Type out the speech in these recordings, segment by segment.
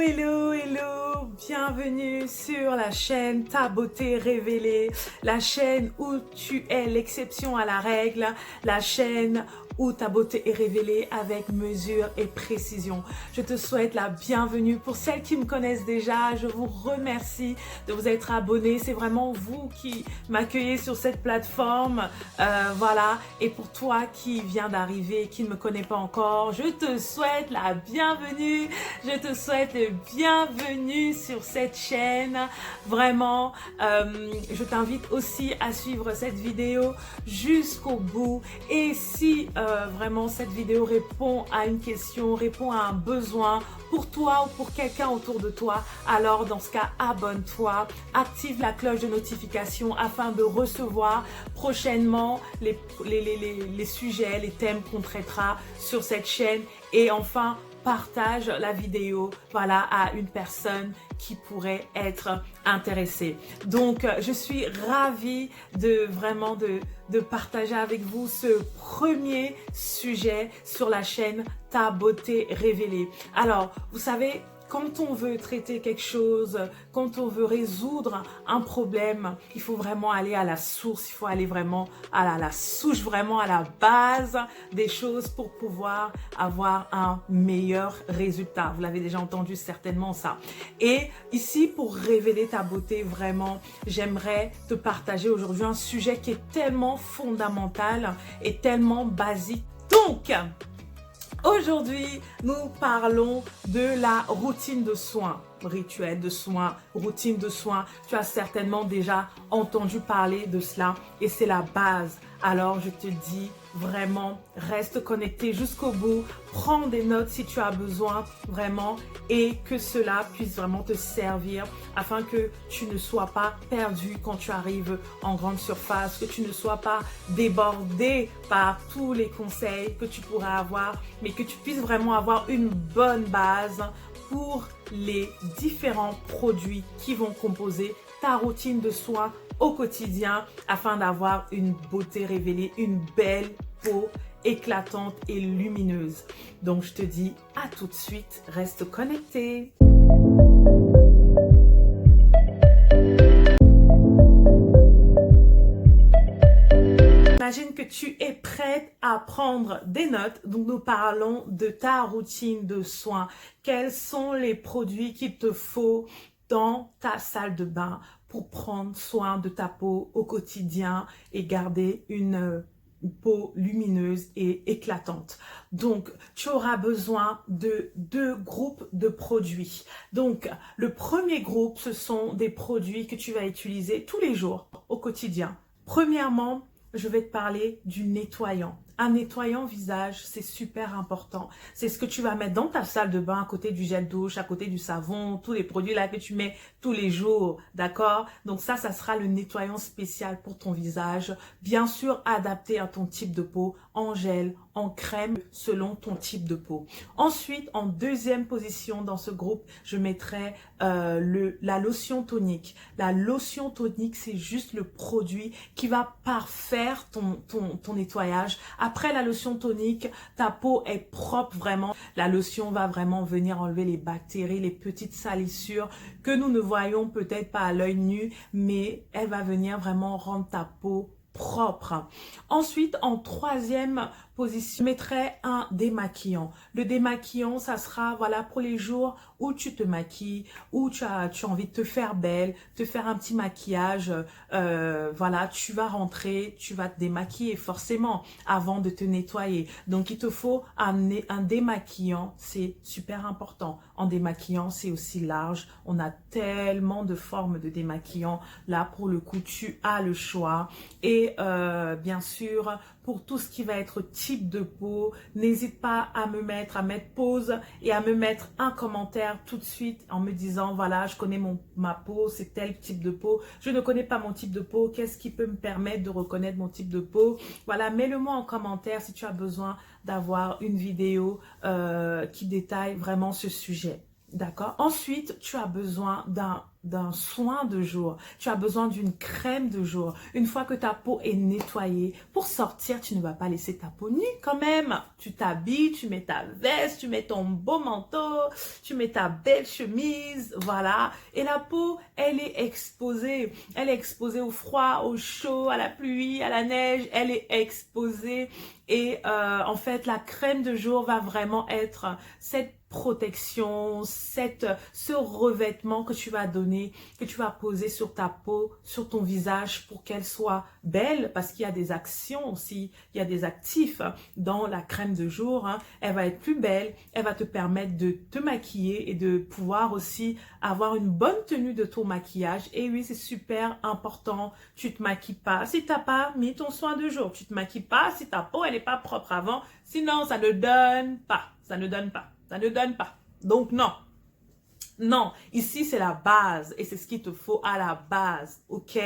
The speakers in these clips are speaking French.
Hello, hello, bienvenue sur la chaîne Ta beauté révélée, la chaîne où tu es l'exception à la règle, la chaîne où ta beauté est révélée avec mesure et précision. Je te souhaite la bienvenue. Pour celles qui me connaissent déjà, je vous remercie de vous être abonnés. C'est vraiment vous qui m'accueillez sur cette plateforme. Voilà. Et pour toi qui viens d'arriver, qui ne me connaît pas encore, je te souhaite la bienvenue. Je te souhaite le bienvenue sur cette chaîne. Vraiment, je t'invite aussi à suivre cette vidéo jusqu'au bout. Et si vraiment cette vidéo répond à une question, répond à un besoin pour toi ou pour quelqu'un autour de toi, alors dans ce cas, abonne-toi, active la cloche de notification afin de recevoir prochainement les sujets, les thèmes qu'on traitera sur cette chaîne. Et enfin, partage la vidéo, voilà, à une personne qui pourrait être intéressée. Donc, je suis ravie de partager avec vous ce premier sujet sur la chaîne Ta beauté révélée. Alors, vous savez, quand on veut traiter quelque chose, quand on veut résoudre un problème, il faut vraiment aller à la source, il faut aller vraiment à la souche, vraiment à la base des choses pour pouvoir avoir un meilleur résultat. Vous l'avez déjà entendu certainement ça. Et ici, pour révéler ta beauté, vraiment, j'aimerais te partager aujourd'hui un sujet qui est tellement fondamental et tellement basique. Donc, aujourd'hui, nous parlons de la routine de soins, rituel de soins, routine de soins. Tu as certainement déjà entendu parler de cela et c'est la base. Alors, je te dis vraiment, reste connecté jusqu'au bout, prends des notes si tu as besoin vraiment et que cela puisse vraiment te servir afin que tu ne sois pas perdu quand tu arrives en grande surface, que tu ne sois pas débordé par tous les conseils que tu pourrais avoir, mais que tu puisses vraiment avoir une bonne base pour les différents produits qui vont composer ta routine de soins au quotidien afin d'avoir une beauté révélée, une belle peau éclatante et lumineuse. Donc je te dis à tout de suite, reste connecté. Imagine que tu es prête à prendre des notes. Donc, nous parlons de ta routine de soins. Quels sont les produits qu'il te faut dans ta salle de bain pour prendre soin de ta peau au quotidien et garder une peau lumineuse et éclatante. Donc, tu auras besoin de deux groupes de produits. Donc, le premier groupe, ce sont des produits que tu vas utiliser tous les jours au quotidien. Premièrement, je vais te parler du nettoyant. Un nettoyant visage, c'est super important. C'est ce que tu vas mettre dans ta salle de bain à côté du gel douche, à côté du savon, tous les produits là que tu mets tous les jours, d'accord? Donc ça sera le nettoyant spécial pour ton visage. Bien sûr, adapté à ton type de peau, en gel, en crème, selon ton type de peau. Ensuite, en deuxième position dans ce groupe, je mettrai la lotion tonique. La lotion tonique, c'est juste le produit qui va parfaire ton nettoyage. Après la lotion tonique, ta peau est propre vraiment. La lotion va vraiment venir enlever les bactéries, les petites salissures que nous ne voyons peut-être pas à l'œil nu, mais elle va venir vraiment rendre ta peau propre. Ensuite, en troisième position, je mettrai un démaquillant. Le démaquillant, ça sera voilà pour les jours où tu te maquilles, où tu as envie de te faire belle, te faire un petit maquillage. Voilà, tu vas rentrer, tu vas te démaquiller forcément avant de te nettoyer. Donc, il te faut un démaquillant, c'est super important. En démaquillant, c'est aussi large. On a tellement de formes de démaquillant. Là, pour le coup, tu as le choix. Et bien sûr, pour tout ce qui va être type de peau, n'hésite pas à mettre pause et à me mettre un commentaire tout de suite en me disant voilà, je connais ma peau, c'est tel type de peau, je ne connais pas mon type de peau, qu'est-ce qui peut me permettre de reconnaître mon type de peau? Voilà, mets-le moi en commentaire si tu as besoin d'avoir une vidéo qui détaille vraiment ce sujet. D'accord? Ensuite, tu as besoin d'un soin de jour. Tu as besoin d'une crème de jour. Une fois que ta peau est nettoyée, pour sortir, tu ne vas pas laisser ta peau nue quand même. Tu t'habilles, tu mets ta veste, tu mets ton beau manteau, tu mets ta belle chemise, voilà. Et la peau, elle est exposée. Elle est exposée au froid, au chaud, à la pluie, à la neige. Elle est exposée. Et en fait, la crème de jour va vraiment être cette protection, ce revêtement que tu vas donner, que tu vas poser sur ta peau, sur ton visage pour qu'elle soit belle, parce qu'il y a des actions aussi, il y a des actifs dans la crème de jour. Elle va être plus belle, elle va te permettre de te maquiller et de pouvoir aussi avoir une bonne tenue de ton maquillage. Et oui, c'est super important, tu te maquilles pas si tu n'as pas mis ton soin de jour, tu te maquilles pas si ta peau elle n'est pas propre avant, sinon ça ne donne pas, ça ne donne pas. Ça ne donne pas. Donc non. Non, ici c'est la base et c'est ce qu'il te faut à la base, ok?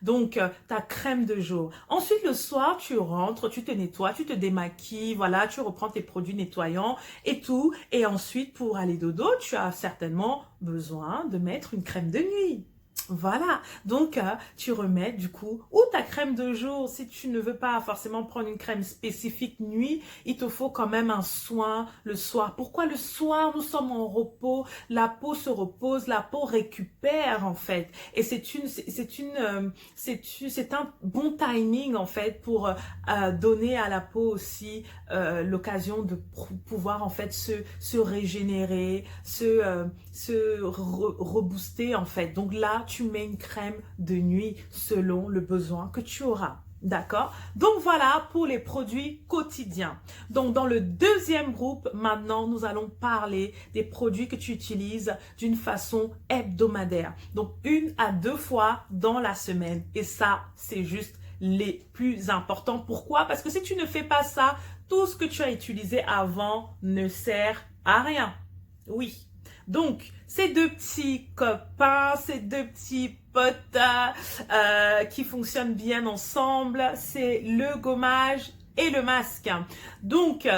Donc ta crème de jour. Ensuite le soir tu rentres, tu te nettoies, tu te démaquilles, voilà, tu reprends tes produits nettoyants et tout. Et ensuite pour aller dodo, tu as certainement besoin de mettre une crème de nuit. Voilà, donc tu remets du coup ou ta crème de jour. Si tu ne veux pas forcément prendre une crème spécifique nuit, il te faut quand même un soin le soir. Pourquoi le soir? Nous sommes en repos, la peau se repose, la peau récupère en fait. Et c'est un bon timing en fait pour donner à la peau aussi l'occasion de pouvoir en fait se régénérer, se rebooster en fait. Donc là, tu mets une crème de nuit selon le besoin que tu auras. D'accord? Donc voilà pour les produits quotidiens. Donc dans le deuxième groupe, maintenant, nous allons parler des produits que tu utilises d'une façon hebdomadaire. Donc 1 à 2 fois dans la semaine. Et ça, c'est juste les plus importants. Pourquoi? Parce que si tu ne fais pas ça, tout ce que tu as utilisé avant ne sert à rien. Oui. Donc, ces deux petits copains, ces deux petits potes qui fonctionnent bien ensemble, c'est le gommage et le masque. Donc,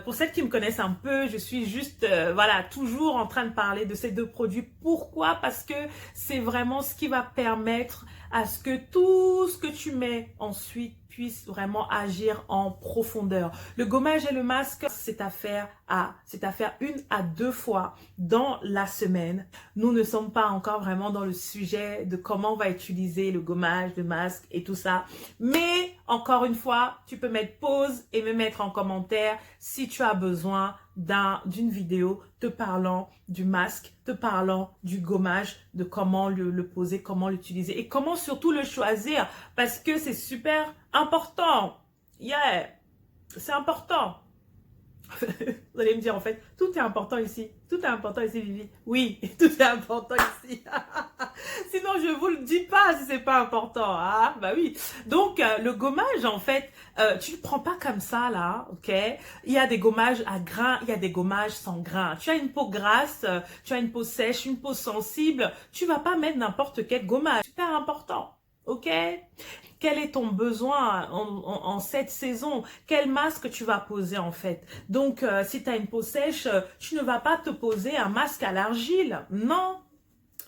pour celles qui me connaissent un peu, je suis juste, voilà, toujours en train de parler de ces deux produits. Pourquoi? Parce que c'est vraiment ce qui va permettre à ce que tout ce que tu mets ensuite puisse vraiment agir en profondeur. Le gommage et le masque, c'est à faire 1 à 2 fois dans la semaine. Nous ne sommes pas encore vraiment dans le sujet de comment on va utiliser le gommage, le masque et tout ça. Mais encore une fois, tu peux mettre pause et me mettre en commentaire si tu as besoin d'une vidéo te parlant du masque, te parlant du gommage, de comment le poser, comment l'utiliser et comment surtout le choisir parce que c'est super important. Yeah, c'est important. Vous allez me dire en fait, tout est important ici. Tout est important ici, Vivi. Oui, tout est important ici. Sinon, je vous le dis pas si c'est pas important. Ah, bah oui. Donc, le gommage, en fait, tu le prends pas comme ça, là, ok? Il y a des gommages à grains, il y a des gommages sans grains. Tu as une peau grasse, tu as une peau sèche, une peau sensible. Tu vas pas mettre n'importe quel gommage. Super important. Ok? Quel est ton besoin en cette saison? Quel masque tu vas poser en fait? Donc, si tu as une peau sèche, tu ne vas pas te poser un masque à l'argile. Non,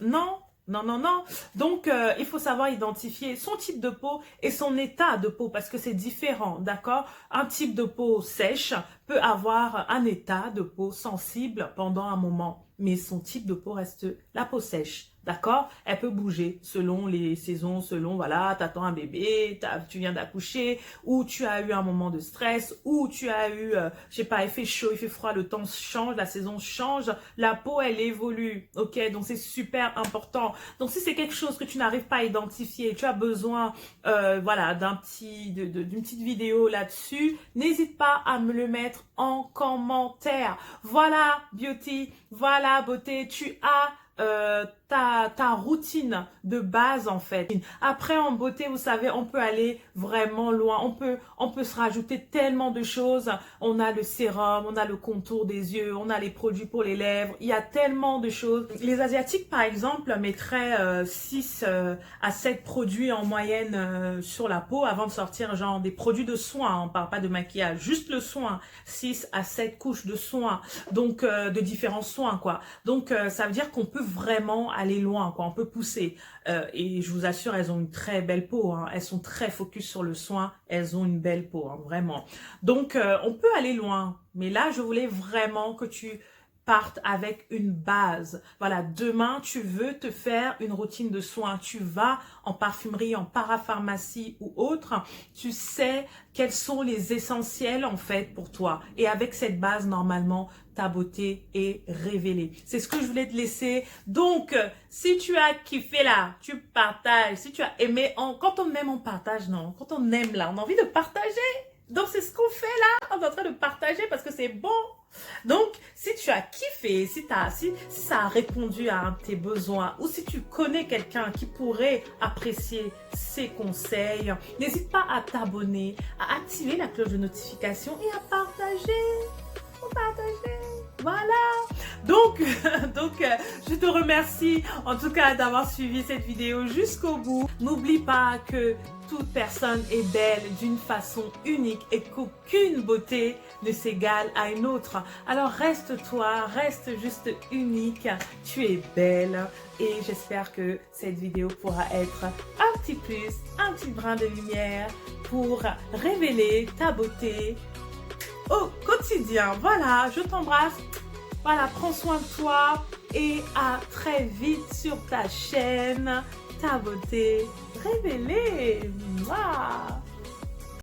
non, non, non, non. Donc, il faut savoir identifier son type de peau et son état de peau parce que c'est différent, d'accord? Un type de peau sèche peut avoir un état de peau sensible pendant un moment, mais son type de peau reste la peau sèche. D'accord? Elle peut bouger selon les saisons, selon, voilà, t'attends un bébé, tu viens d'accoucher, ou tu as eu un moment de stress, ou tu as eu, je sais pas, il fait chaud, il fait froid, le temps change, la saison change, la peau, elle évolue, ok? Donc, c'est super important. Donc, si c'est quelque chose que tu n'arrives pas à identifier, tu as besoin, voilà, d'une petite vidéo là-dessus, n'hésite pas à me le mettre en commentaire. Voilà, beauty, voilà, beauté, tu as ta routine de base en fait. Après en beauté, vous savez, on peut aller vraiment loin. On peut se rajouter tellement de choses. On a le sérum, on a le contour des yeux, on a les produits pour les lèvres. Il y a tellement de choses. Les Asiatiques par exemple mettraient 6 à 7 produits en moyenne sur la peau avant de sortir genre des produits de soins. On parle pas de maquillage, juste le soin. 6 à 7 couches de soins. Donc de différents soins quoi. Donc ça veut dire qu'on peut vraiment aller loin quoi, on peut pousser et je vous assure elles ont une très belle peau hein. Elles sont très focus sur le soin, elles ont une belle peau hein, vraiment. Donc on peut aller loin, mais là je voulais vraiment que tu partes avec une base. Voilà, demain tu veux te faire une routine de soins, tu vas en parfumerie, en parapharmacie ou autre, tu sais quels sont les essentiels en fait pour toi et avec cette base normalement ta beauté est révélée. C'est ce que je voulais te laisser. Donc si tu as kiffé là, tu partages. Si tu as aimé, quand on aime on partage, non, quand on aime là on a envie de partager. Donc c'est ce qu'on fait là, on est en train de partager parce que c'est bon. Donc, si tu as kiffé, si ça a répondu à un de tes besoins ou si tu connais quelqu'un qui pourrait apprécier ces conseils, n'hésite pas à t'abonner, à activer la cloche de notification et à partager. Voilà. Donc, je te remercie en tout cas d'avoir suivi cette vidéo jusqu'au bout. N'oublie pas que toute personne est belle d'une façon unique et qu'aucune beauté ne s'égale à une autre. Alors reste toi, reste juste unique, tu es belle et j'espère que cette vidéo pourra être un petit plus, un petit brin de lumière pour révéler ta beauté au quotidien. Voilà, je t'embrasse. Voilà, prends soin de toi et à très vite sur ta chaîne, ta beauté révélée. Mouah.